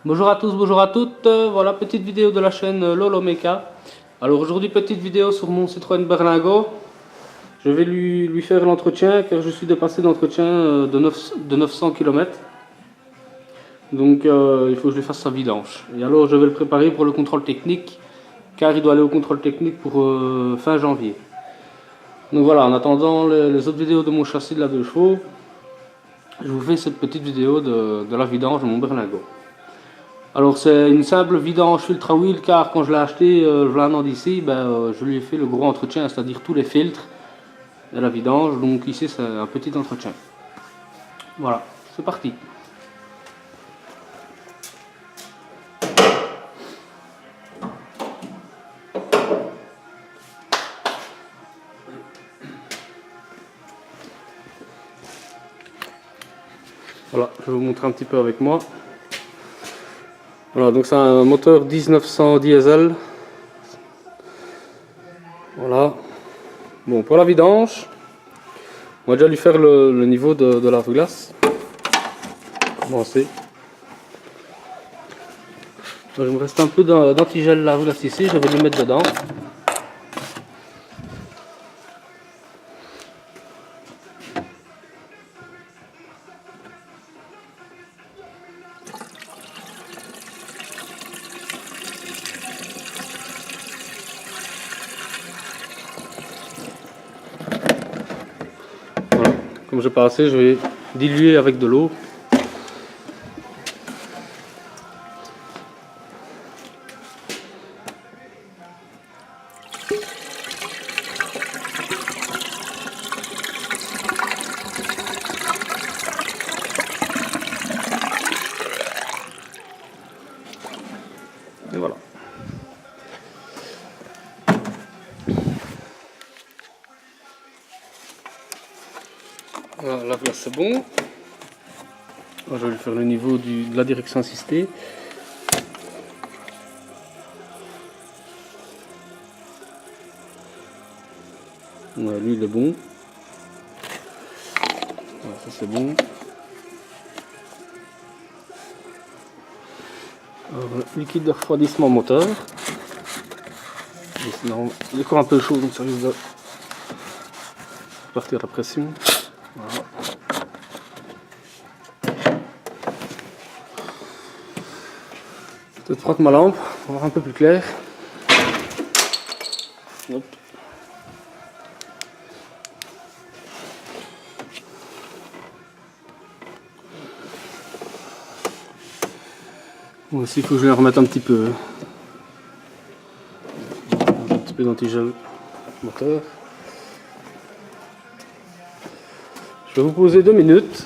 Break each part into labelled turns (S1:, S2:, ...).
S1: Bonjour à tous, bonjour à toutes, voilà petite vidéo de la chaîne Lolo Mecha. Alors aujourd'hui petite vidéo sur mon Citroën Berlingo. Je vais lui faire l'entretien car je suis dépassé d'entretien de 900 km. Donc il faut que je lui fasse sa vidange. Et alors je vais le préparer pour le contrôle technique car il doit aller au contrôle technique pour fin janvier. Donc voilà, en attendant les autres vidéos de mon châssis de la 2 chevaux, je vous fais cette petite vidéo de la vidange de mon Berlingo. Alors c'est une simple vidange Ultra Wheel car quand je l'ai acheté un an d'ici, je lui ai fait le gros entretien, c'est-à-dire tous les filtres et la vidange. Donc ici c'est un petit entretien. Voilà, c'est parti. Voilà, je vais vous montrer un petit peu avec moi. Voilà, donc c'est un moteur 1900 diesel. Voilà. Bon, pour la vidange, on va déjà lui faire le niveau de lave-glace. Commencer. Il me reste un peu d'antigel lave-glace ici, je vais le mettre dedans. Voilà. Comme j'ai pas assez, je vais diluer avec de l'eau. Et voilà. Voilà, là c'est bon. Je vais lui faire le niveau de la direction assistée. Voilà, lui il est bon. Voilà, ça c'est bon. Alors, liquide de refroidissement moteur. Et sinon, il est encore un peu chaud donc ça risque de partir la pression. Voilà. Peut-être prendre ma lampe pour voir un peu plus clair. Hop. Bon, aussi il faut que je lui en remette un petit peu. Un petit peu d'antigel moteur. Je vais vous poser 2 minutes.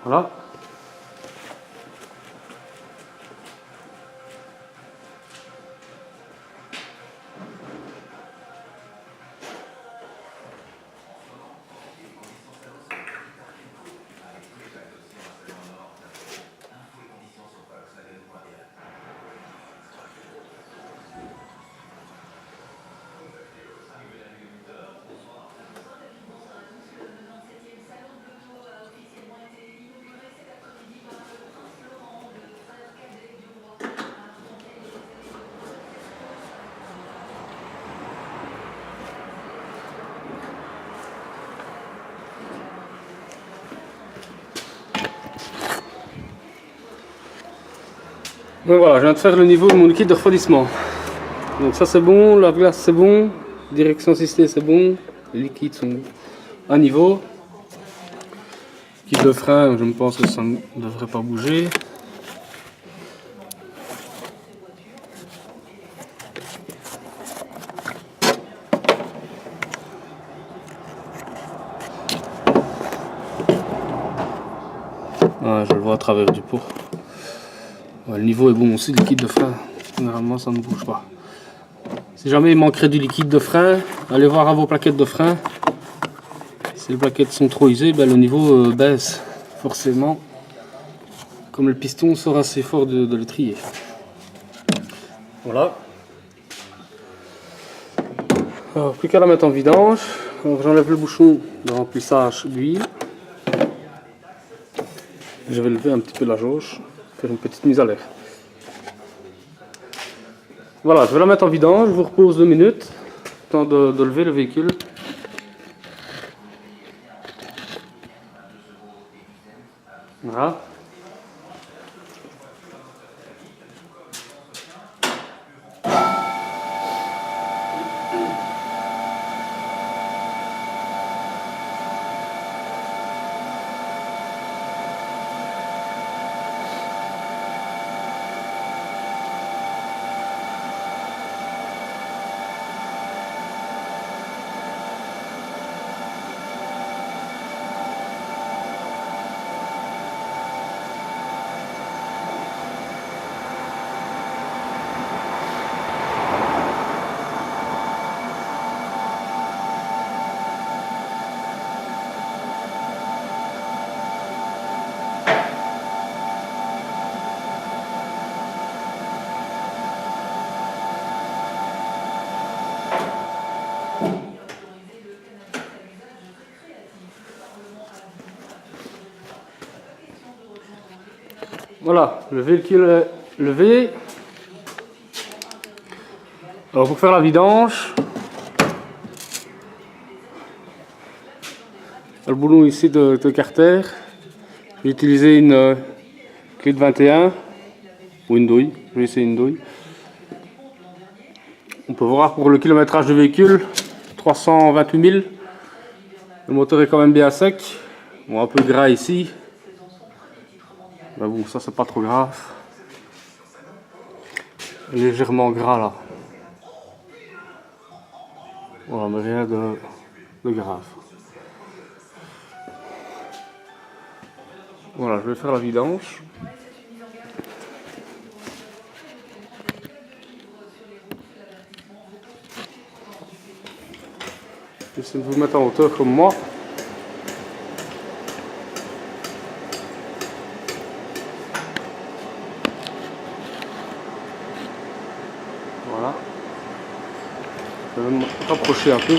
S1: Voilà. Donc voilà, je viens de faire le niveau de mon liquide de refroidissement. Donc ça c'est bon, la glace c'est bon, direction assistée c'est bon, les liquides sont à niveau. Liquide de frein, je me pense que ça ne devrait pas bouger. Ah, je le vois à travers du pot. Ouais, le niveau est bon aussi, le liquide de frein. Généralement ça ne bouge pas. Si jamais il manquerait du liquide de frein, allez voir à vos plaquettes de frein. Si les plaquettes sont trop usées, le niveau baisse forcément. Comme le piston sort assez fort de le trier. Voilà. Alors plus qu'à la mettre en vidange. Alors j'enlève le bouchon de remplissage d'huile. Je vais lever un petit peu la jauge, faire une petite mise à l'air. Voilà, je vais la mettre en vidange, je vous repose 2 minutes, temps de lever le véhicule. Voilà. Voilà, le véhicule est levé. Alors pour faire la vidange, le boulon ici de carter, j'ai utilisé une clé de 21 ou une douille, je vais essayer une douille. On peut voir pour le kilométrage du véhicule, 328 000. Le moteur est quand même bien sec, bon, un peu gras ici. Mais bon, ça c'est pas trop grave. Légèrement gras là. Voilà, mais rien de grave. Voilà, je vais faire la vidange. J'essaie de vous mettre en hauteur comme moi. Voilà. Je vais me rapprocher un peu.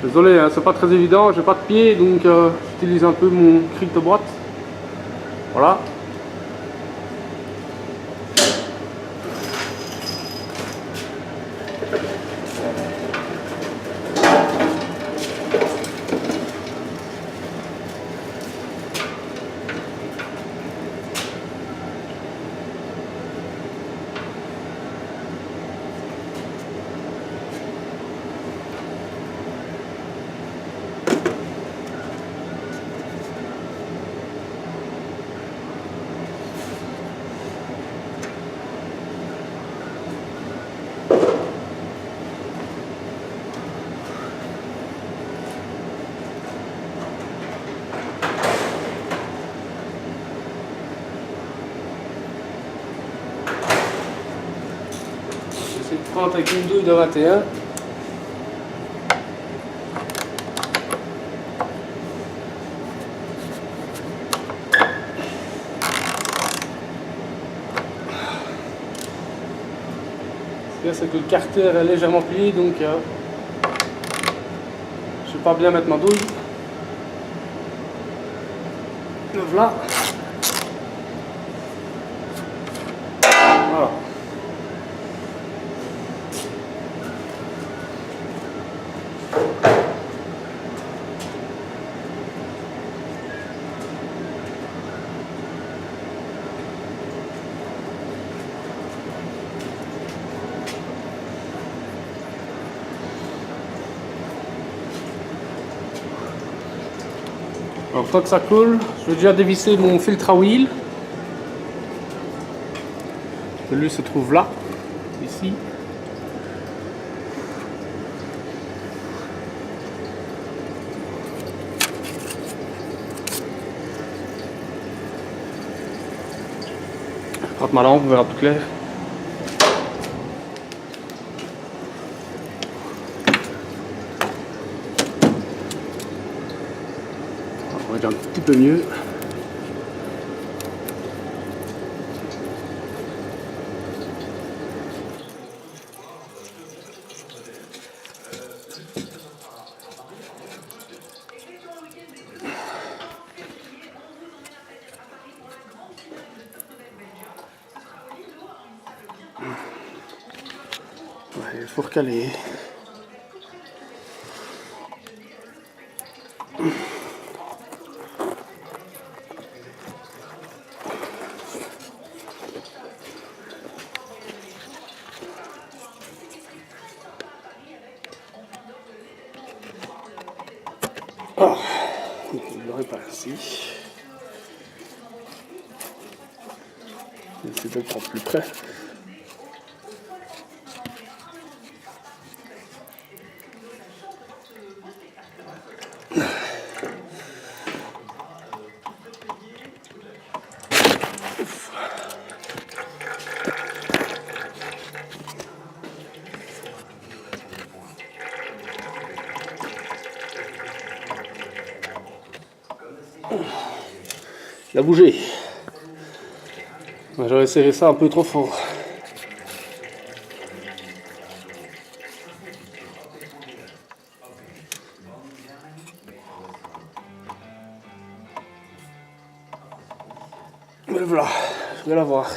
S1: Désolé, hein, c'est pas très évident, j'ai pas de pied, donc j'utilise un peu mon cric de boîte. Voilà. J'essaie de prendre avec une douille de 21. C'est que le carter est légèrement plié, donc je ne vais pas bien mettre ma douille. Le voilà. Voilà. Alors, tant que ça coule, je vais déjà dévisser mon filtre à huile. Celui se trouve là, ici. Je prends ma lampe, on verra plus clair. On va dire un petit peu mieux. il faut recaler. Ah, il l'aurait pas ainsi. C'est de prendre plus près. Il a bougé. J'aurais serré ça un peu trop fort. Mais voilà, je vais la voir.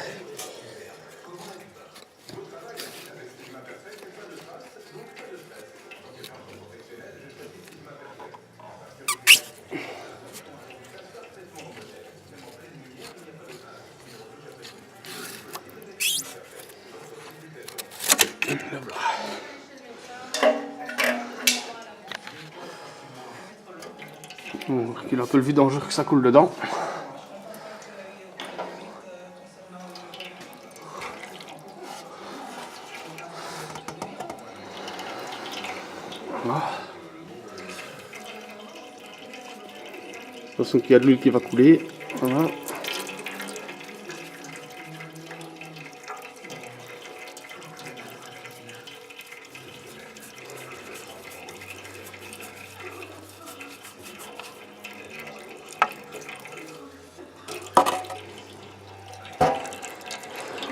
S1: Donc, il a un peu le vidange que ça coule dedans. Voilà. De toute façon, qu'il y a de l'huile qui va couler. Voilà.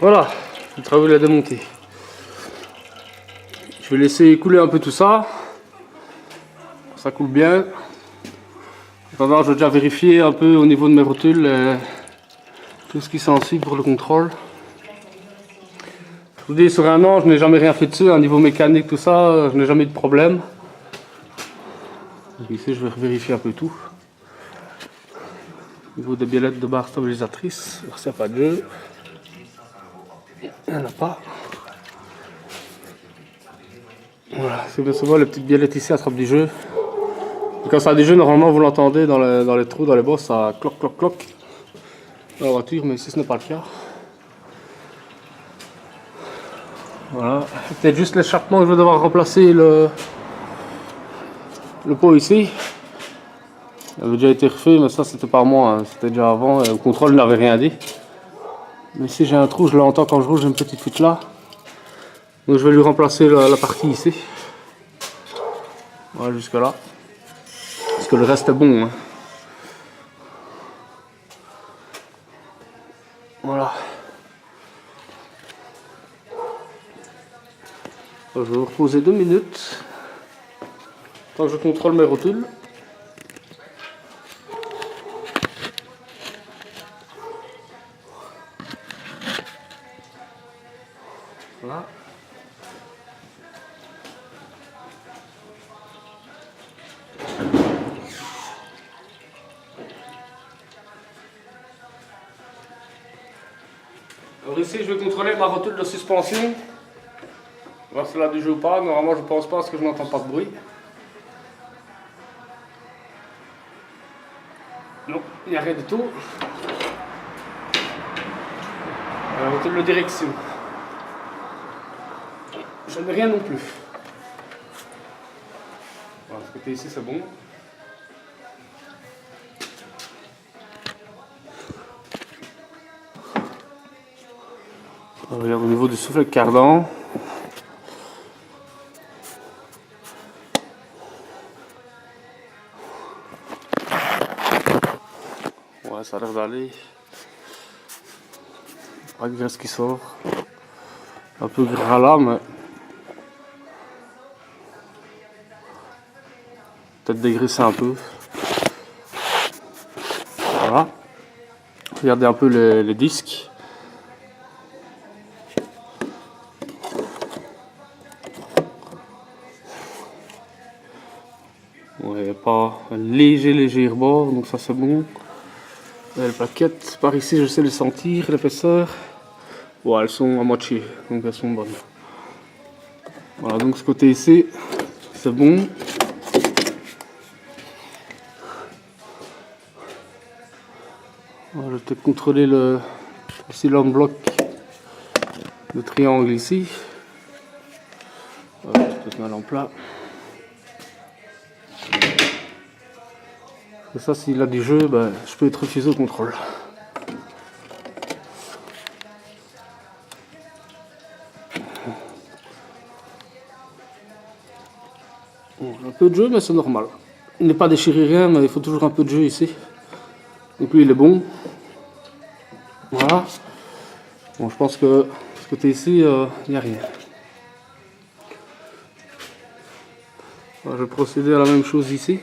S1: Voilà, le travail est démonté. Je vais laisser couler un peu tout ça. Ça coule bien. En attendant, je vais déjà vérifier un peu au niveau de mes rotules tout ce qui s'ensuit pour le contrôle. Je vous dis, sur un an, je n'ai jamais rien fait dessus. Au niveau mécanique, tout ça, je n'ai jamais eu de problème. Donc ici, je vais vérifier un peu tout. Au niveau des biellettes de barre stabilisatrice, il n'y a pas de jeu. Il n'y en a pas. Voilà, c'est bien souvent les petites biellettes ici attrapent du jeu. Et quand ça a du jeu, normalement vous l'entendez dans les trous, dans les bosses, ça cloc cloc cloc dans la voiture, mais ici ce n'est pas le cas. Voilà, peut-être juste l'échappement que je vais devoir remplacer le pot ici. Il avait déjà été refait, mais ça c'était pas moi, hein. C'était déjà avant, et au contrôle il n'avait rien dit. Mais si j'ai un trou, je l'entends quand je roule, j'ai une petite fuite là. Donc je vais lui remplacer la partie ici. Voilà, jusque là. Parce que le reste est bon, hein. Voilà. Je vais vous reposer 2 minutes. Tant que je contrôle mes rotules. Voilà. Alors ici, je vais contrôler ma rotule de suspension. Voir si elle a du jeu ou pas. Normalement, je pense pas parce que je n'entends pas de bruit. Non, il n'y a rien du tout. La rotule de direction. Je n'ai rien non plus. Voilà, ce côté ici, c'est bon. On regarde au niveau du soufflet cardan. Ouais, ça a l'air d'aller. Pas de graisse qui sort. Un peu gras là, mais peut-être dégraisser un peu. Voilà. Regardez un peu les disques. un léger rebord, donc ça c'est bon. Et les plaquettes, par ici je sais les sentir, l'épaisseur. Ouais, elles sont à moitié, donc elles sont bonnes. Voilà, donc ce côté ici, c'est bon. Voilà, je vais peut-être contrôler aussi l'unblock, le triangle ici. Voilà, je vais peut-être mettre en plat. Et ça, s'il a du jeu, ben, je peux être refusé au contrôle. Bon, un peu de jeu, mais c'est normal. Il n'est pas déchiré rien, mais il faut toujours un peu de jeu ici. Donc lui, il est bon. Voilà. Bon, je pense que ce côté ici, il n'y a rien. Alors, je vais procéder à la même chose ici.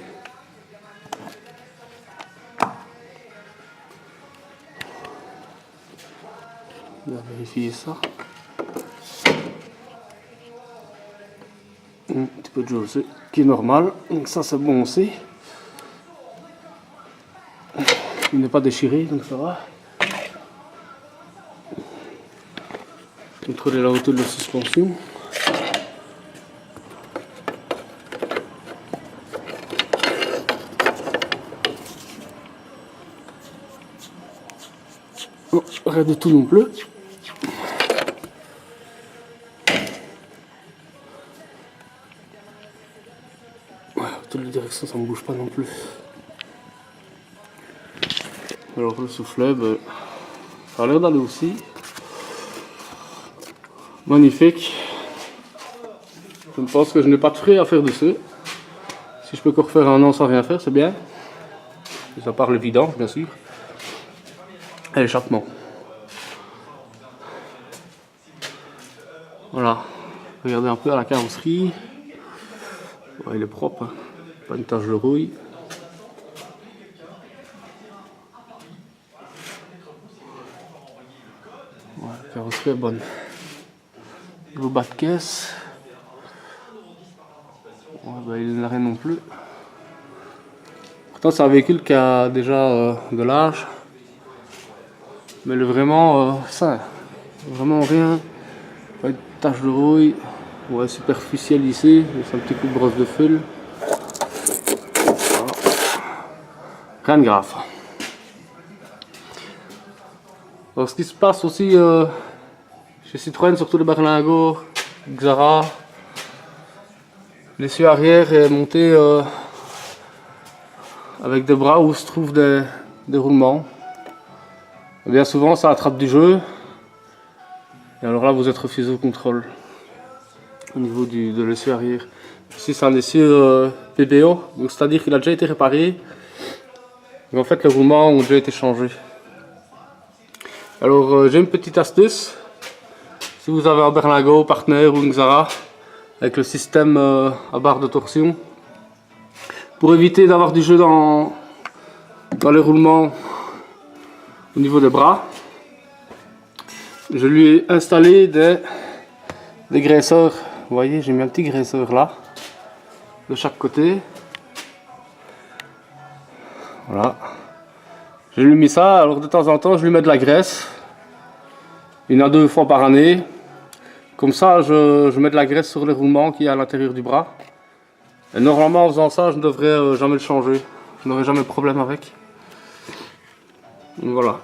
S1: On va vérifier ça. Un petit peu de jeu aussi, qui est normal. Donc ça c'est bon aussi. Il n'est pas déchiré, donc ça va. Contrôler la hauteur de la suspension. Oh, rien du tout non plus. Toutes les directions, ça ne bouge pas non plus. Alors le soufflet, ben, ça a l'air d'aller aussi. Magnifique. Je pense que je n'ai pas de frais à faire dessus. Si je peux encore faire un an sans rien faire, c'est bien. À part le vidange, bien sûr. Et l'échappement. Voilà. Regardez un peu à la carrosserie. Ouais, il est propre, hein. Pas une tache de rouille. Ouais, la carrosserie est bonne. Le bas de caisse. Ouais, bah, il n'a rien non plus. Pourtant c'est un véhicule qui a déjà de l'âge. Mais il est vraiment sain. Vraiment rien. Pas une tache de rouille. Ouais, superficielle ici. C'est un petit coup de brosse de fil. Voilà. Rien de grave. Alors, ce qui se passe aussi chez Citroën, surtout les berlingots, Xara, l'essieu arrière est monté avec des bras où se trouvent des roulements. Et bien souvent ça attrape du jeu. Et alors là vous êtes refusé au contrôle au niveau de l'essieu arrière. Ici c'est un essieu PBO, donc c'est-à-dire qu'il a déjà été réparé. Et en fait les roulements ont déjà été changés. Alors j'ai une petite astuce. Si vous avez un berlingot, Partner ou une Xara avec le système à barre de torsion, pour éviter d'avoir du jeu dans les roulements au niveau des bras, je lui ai installé des graisseurs. Vous voyez, j'ai mis un petit graisseur là, de chaque côté. Voilà. Je lui ai mis ça, alors de temps en temps je lui mets de la graisse. 1 à 2 fois par année. Comme ça, je mets de la graisse sur les roulements qui est à l'intérieur du bras. Et normalement, en faisant ça, je ne devrais jamais le changer. Je n'aurai jamais de problème avec. Donc voilà.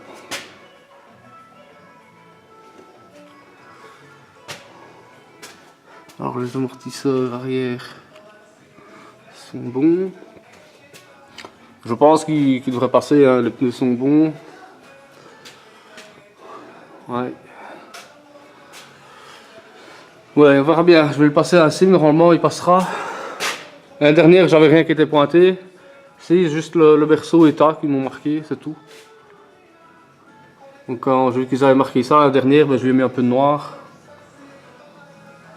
S1: Alors les amortisseurs arrière sont bons. Je pense qu'ils devraient passer, hein. Les pneus sont bons. Ouais. Ouais, on verra bien. Je vais le passer ainsi, normalement il passera. L'année dernière, j'avais rien qui était pointé. C'est juste le berceau état qui m'ont marqué, c'est tout. Donc quand j'ai vu qu'ils avaient marqué ça l'année dernière, ben, je lui ai mis un peu de noir.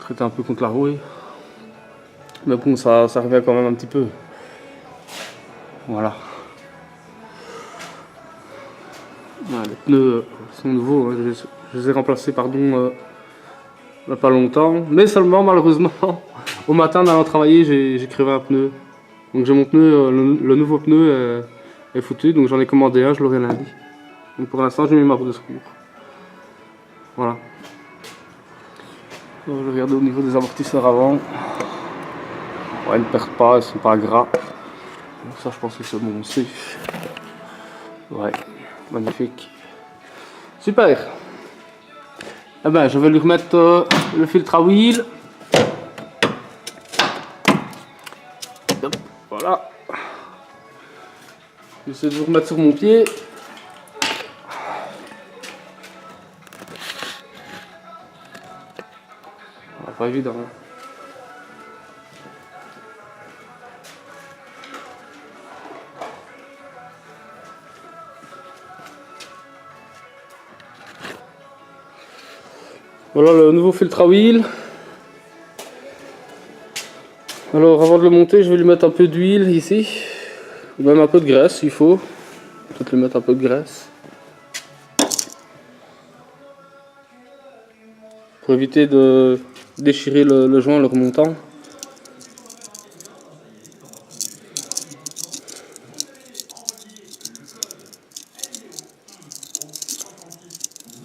S1: Traité un peu contre la rouille. Mais bon, ça revient quand même un petit peu. Voilà. Ah, les pneus sont nouveaux, hein. Je les ai remplacés, pardon, il n'y a pas longtemps. Mais seulement, malheureusement, au matin en allant travailler, j'ai crevé un pneu. Donc j'ai mon pneu, le nouveau pneu est foutu, donc j'en ai commandé un, je l'aurai lundi. Donc pour l'instant j'ai mis ma roue de secours. Voilà. Donc, je regarde au niveau des amortisseurs avant. Ouais, ils ne perdent pas, ils ne sont pas gras. Donc ça je pense que c'est bon aussi. Ouais, magnifique. Super. Eh ben, je vais lui remettre le filtre à huile. Hop, voilà. J'essaie de vous remettre sur mon pied. Ah, pas évident. Hein. Voilà le nouveau filtre à huile. Alors avant de le monter, je vais lui mettre un peu d'huile ici. Ou même un peu de graisse s'il faut. Peut-être lui mettre un peu de graisse. Pour éviter de déchirer le joint en le remontant.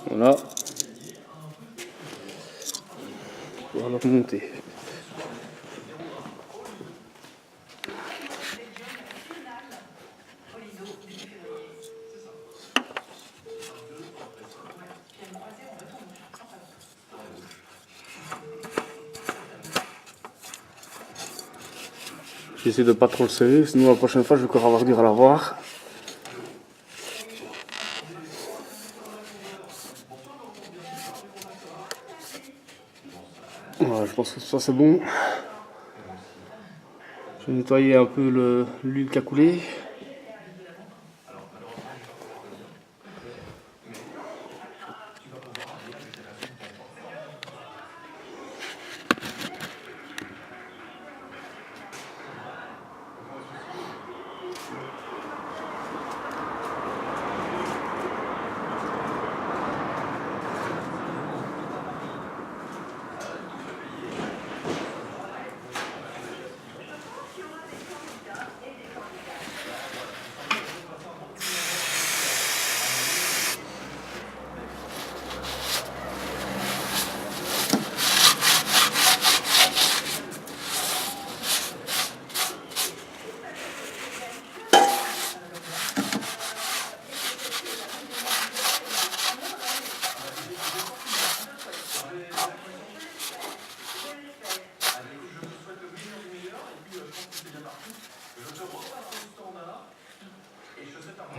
S1: Voilà. On va le remonter. J'essaie de pas trop le serrer, sinon la prochaine fois je vais encore avoir dur à l'avoir. Voilà, je pense que ça c'est bon. Je vais nettoyer un peu l'huile qui a coulé.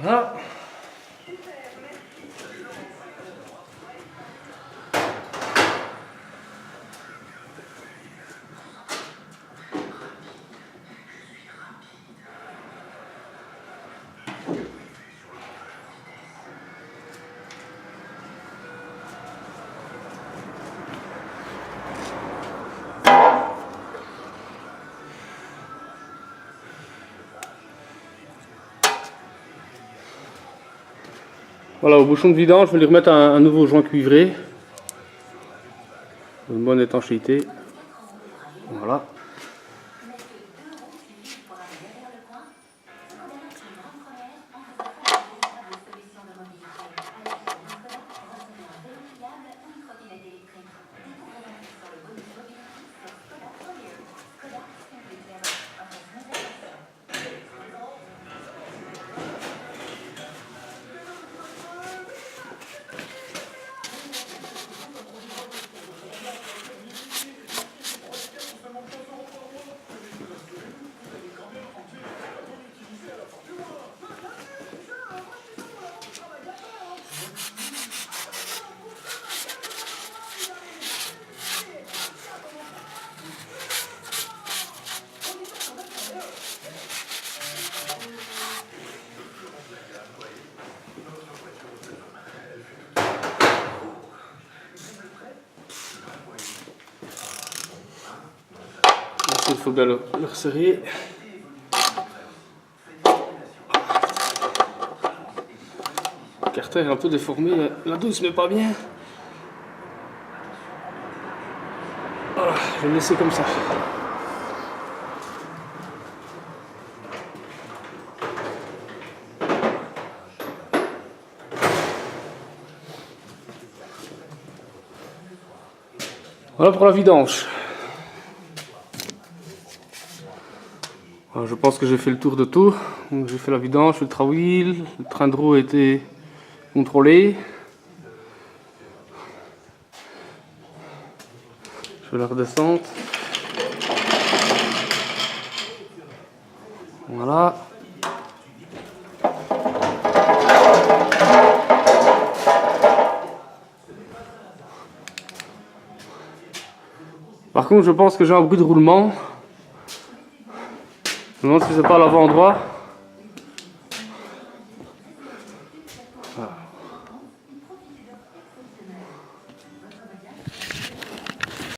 S1: Voilà. Voilà, au bouchon de vidange, je vais lui remettre un nouveau joint cuivré. Une bonne étanchéité. Voilà. Il faut bien le resserrer. Le carter est un peu déformé, la douce met pas bien. Voilà, je vais le laisser comme ça. Voilà pour la vidange. Alors, je pense que j'ai fait le tour de tout. Donc j'ai fait la vidange, l'ultra wheel, le train de roue a été contrôlé. Je fais la redescente. Voilà. Par contre, je pense que j'ai un bruit de roulement. Je me demande si c'est pas à l'avant-droit. Voilà.